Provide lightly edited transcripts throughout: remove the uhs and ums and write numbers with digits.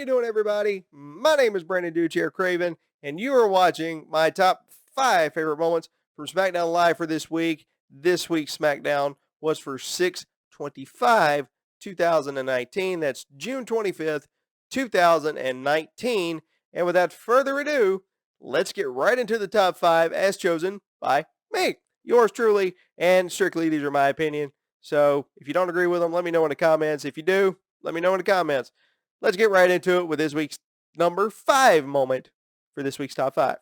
doing, everybody? My name is Brandon Dudechair Craven, and you are watching my top 5 favorite moments from SmackDown Live for this week. This week's SmackDown was for 6/25, 2019. That's June 25th, 2019. And without further ado, let's get right into the top 5 as chosen by me, yours truly, and strictly these are my opinion. So if you don't agree with them, let me know in the comments. If you do, let me know in the comments. Let's get right into it with this week's number 5 moment for this week's top 5.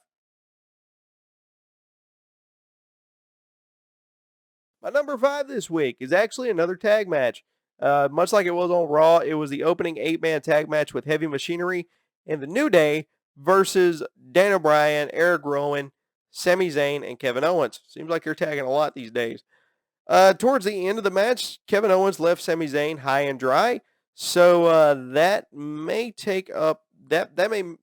My number 5 this week is actually another tag match. Much like it was on Raw, it was the opening 8-man tag match with Heavy Machinery and The New Day versus Daniel Bryan, Eric Rowan, Sami Zayn, and Kevin Owens. Seems like they're tagging a lot these days. Towards the end of the match, Kevin Owens left Sami Zayn high and dry, so that may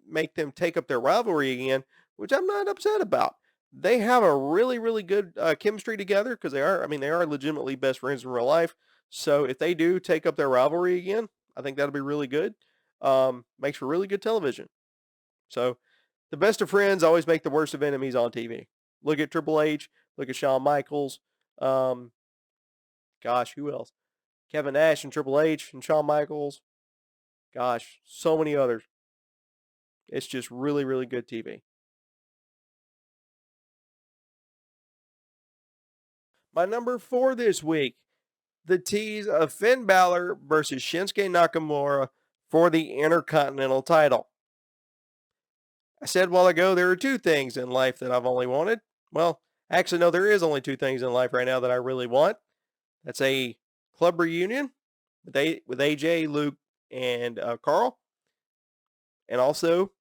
make them take up their rivalry again, which I'm not upset about. They have a really good chemistry together because they are legitimately best friends in real life. So if they do take up their rivalry again, I think that'll be really good. Makes for really good television. So the best of friends always make the worst of enemies on TV. Look at Triple H. Look at Shawn Michaels. Um, Gosh, who else? Kevin Nash and Triple H and Shawn Michaels. Gosh, so many others. It's just really good TV. My number 4 this week, the tease of Finn Balor versus Shinsuke Nakamura for the Intercontinental title. I said a while ago there are 2 things in life that I've only wanted. Well, actually, no, there is only 2 things in life right now that I really want. That's a club reunion with AJ, Luke, and Carl, and also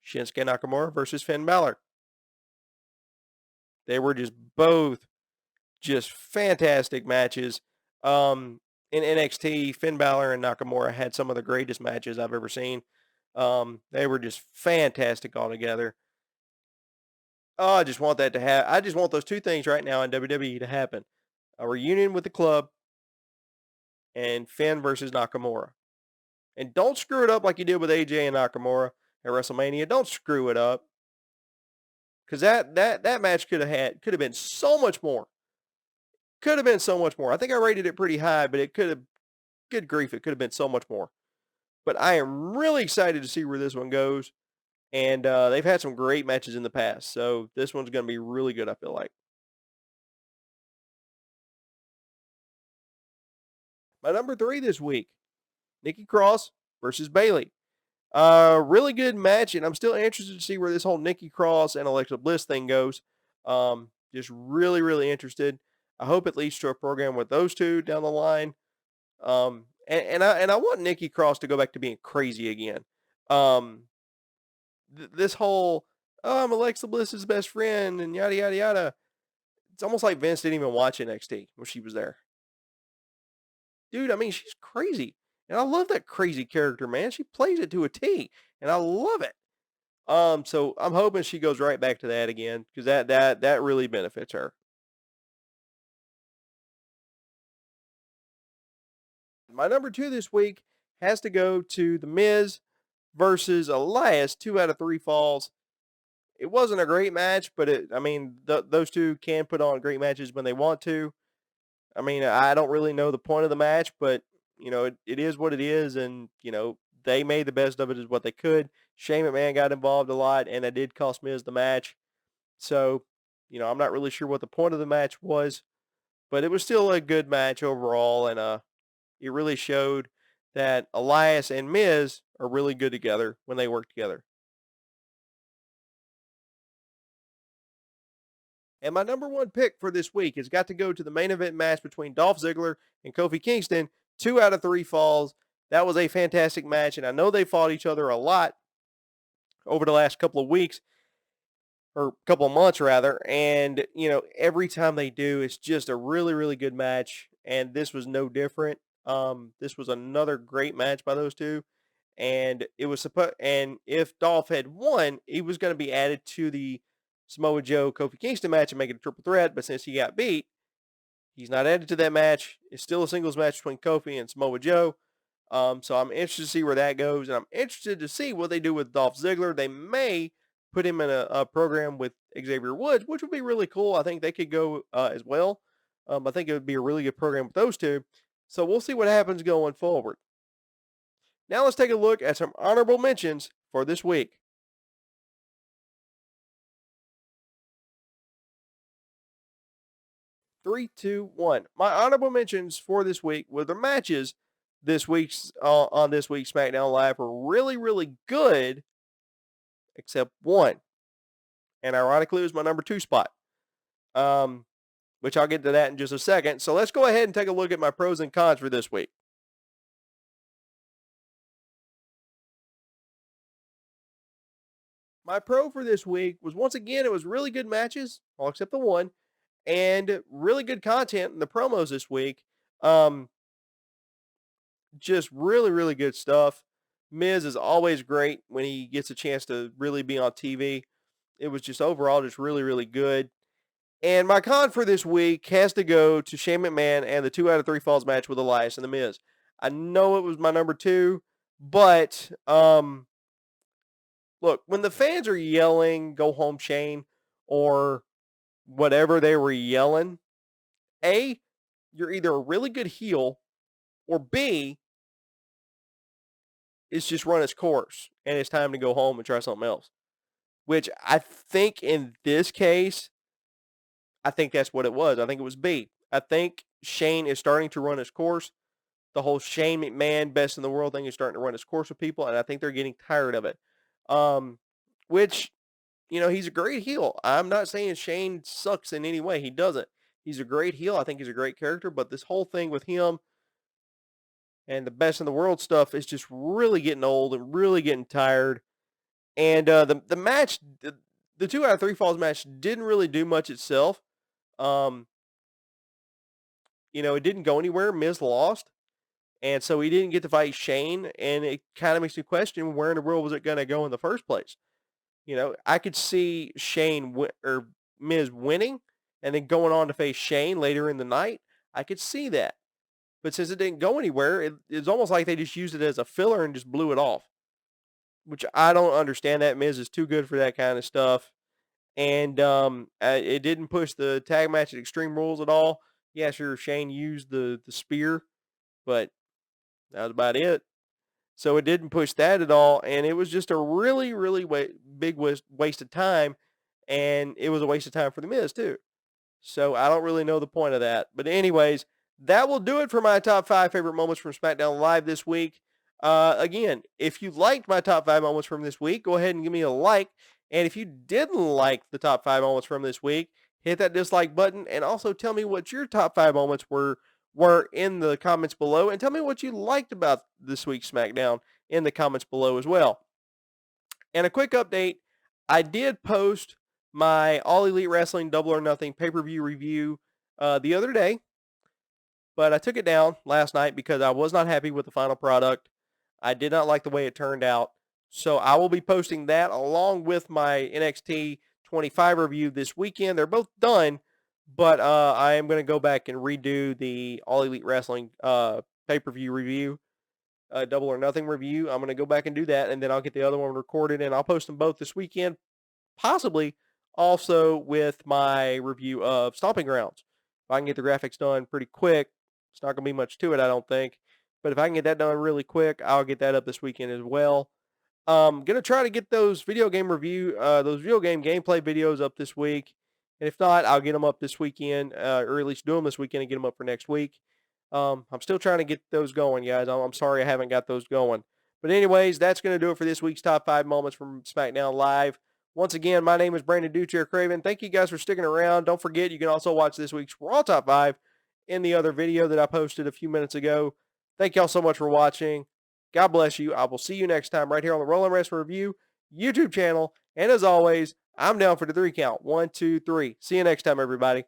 Shinsuke Nakamura versus Finn Balor. They were just both just fantastic matches. In NXT, Finn Balor and Nakamura had some of the greatest matches I've ever seen. They were just fantastic altogether. Oh, I just want that to happen. I just want those 2 things right now in WWE to happen. A reunion with the club and Finn versus Nakamura. And don't screw it up like you did with AJ and Nakamura at WrestleMania. Don't screw it up. Because that match could have been so much more. Could have been so much more. I think I rated it pretty high, but it could have, good grief, it could have been so much more. But I am really excited to see where this one goes. And they've had some great matches in the past. So this one's going to be really good, I feel like. My number 3 this week, Nikki Cross versus Bayley. Really good match, and I'm still interested to see where this whole Nikki Cross and Alexa Bliss thing goes. Just really interested. I hope it leads to a program with those 2 down the line. And I want Nikki Cross to go back to being crazy again. This whole, oh, I'm Alexa Bliss's best friend and yada yada yada. It's almost like Vince didn't even watch NXT when she was there. Dude, I mean, she's crazy. And I love that crazy character, man. She plays it to a T, and I love it. So I'm hoping she goes right back to that again because that really benefits her. My number 2 this week has to go to The Miz versus Elias, 2 out of 3 falls. It wasn't a great match, but those 2 can put on great matches when they want to. I mean, I don't really know the point of the match, but it is what it is, and they made the best of it as what they could. Shane McMahon got involved a lot, and that did cost Miz the match. So, I'm not really sure what the point of the match was, but it was still a good match overall, and it really showed that Elias and Miz are really good together when they work together. And my number 1 pick for this week has got to go to the main event match between Dolph Ziggler and Kofi Kingston, 2 out of 3 falls. That was a fantastic match, and I know they fought each other a lot over the last couple of weeks, or couple of months rather, and every time they do, it's just a really good match, and this was no different. This was another great match by those 2, and and if Dolph had won, he was going to be added to the Samoa Joe Kofi Kingston match and make it a triple threat, but since he got beat, he's not added to that match. It's still a singles match between Kofi and Samoa Joe. So I'm interested to see where that goes, and I'm interested to see what they do with Dolph Ziggler. They may put him in a program with Xavier Woods, which would be really cool. I think they could go as well. I think it would be a really good program with those two. So we'll see what happens going forward. Now let's take a look at some honorable mentions for this week. 3, 2, 1. My honorable mentions for this week were the matches this week's on this week's SmackDown Live were really, really good, except one, and ironically, it was my number 2 spot. Which I'll get to that in just a second. So let's go ahead and take a look at my pros and cons for this week. My pro for this week was once again, it was really good matches, all except the one, and really good content in the promos this week. Um, just really, really good stuff. Miz is always great when he gets a chance to really be on TV. It was just overall just really, really good. And my con for this week has to go to Shane McMahon and the 2 out of 3 falls match with Elias and The Miz. I know it was my number 2, but look, when the fans are yelling, "Go home, Shane," or whatever they were yelling, A, you're either a really good heel, or B, it's just run its course, and it's time to go home and try something else. Which I think in this case, I think that's what it was. I think it was B. I think Shane is starting to run his course. The whole Shane McMahon best in the world thing is starting to run its course with people, and I think they're getting tired of it. Which, he's a great heel. I'm not saying Shane sucks in any way. He doesn't. He's a great heel. I think he's a great character, but this whole thing with him and the best in the world stuff is just really getting old and really getting tired. And the match, the 2 out of 3 falls match didn't really do much itself. Um, it didn't go anywhere. Miz lost. And so he didn't get to fight Shane, and it kind of makes me question where in the world was it going to go in the first place. I could see or Miz winning and then going on to face Shane later in the night. I could see that. But since it didn't go anywhere, it's almost like they just used it as a filler and just blew it off, which I don't understand that. Miz is too good for that kind of stuff. And it didn't push the tag match at Extreme Rules at all. Yeah, sure, Shane used the spear, but that was about it. So it didn't push that at all, and it was just a really, really big waste of time, and it was a waste of time for The Miz, too. So I don't really know the point of that. But anyways, that will do it for my top 5 favorite moments from SmackDown Live this week. Again, if you liked my top 5 moments from this week, go ahead and give me a like. And if you didn't like the top 5 moments from this week, hit that dislike button, and also tell me what your top 5 moments were in the comments below, and tell me what you liked about this week's SmackDown in the comments below as well. And a quick update, I did post my All Elite Wrestling Double or Nothing pay-per-view review the other day, but I took it down last night because I was not happy with the final product. I did not like the way it turned out. So I will be posting that along with my NXT 25 review this weekend. They're both done, but I am going to go back and redo the All Elite Wrestling pay-per-view review, Double or Nothing review. I'm going to go back and do that, and then I'll get the other one recorded, and I'll post them both this weekend, possibly also with my review of Stomping Grounds. If I can get the graphics done pretty quick, it's not going to be much to it, I don't think. But if I can get that done really quick, I'll get that up this weekend as well. Gonna try to get those video game gameplay videos up this week. And if not, I'll get them up this weekend, or at least do them this weekend and get them up for next week. I'm still trying to get those going, guys. I'm sorry I haven't got those going. But anyways, that's going to do it for this week's Top 5 Moments from SmackDown Live. Once again, my name is Brandon Dudechair Craven. Thank you guys for sticking around. Don't forget, you can also watch this week's Raw Top 5 in the other video that I posted a few minutes ago. Thank y'all so much for watching. God bless you. I will see you next time right here on the Rollin' Wrestling Review YouTube channel. And as always, I'm down for the 3 count. 1, 2, 3. See you next time, everybody.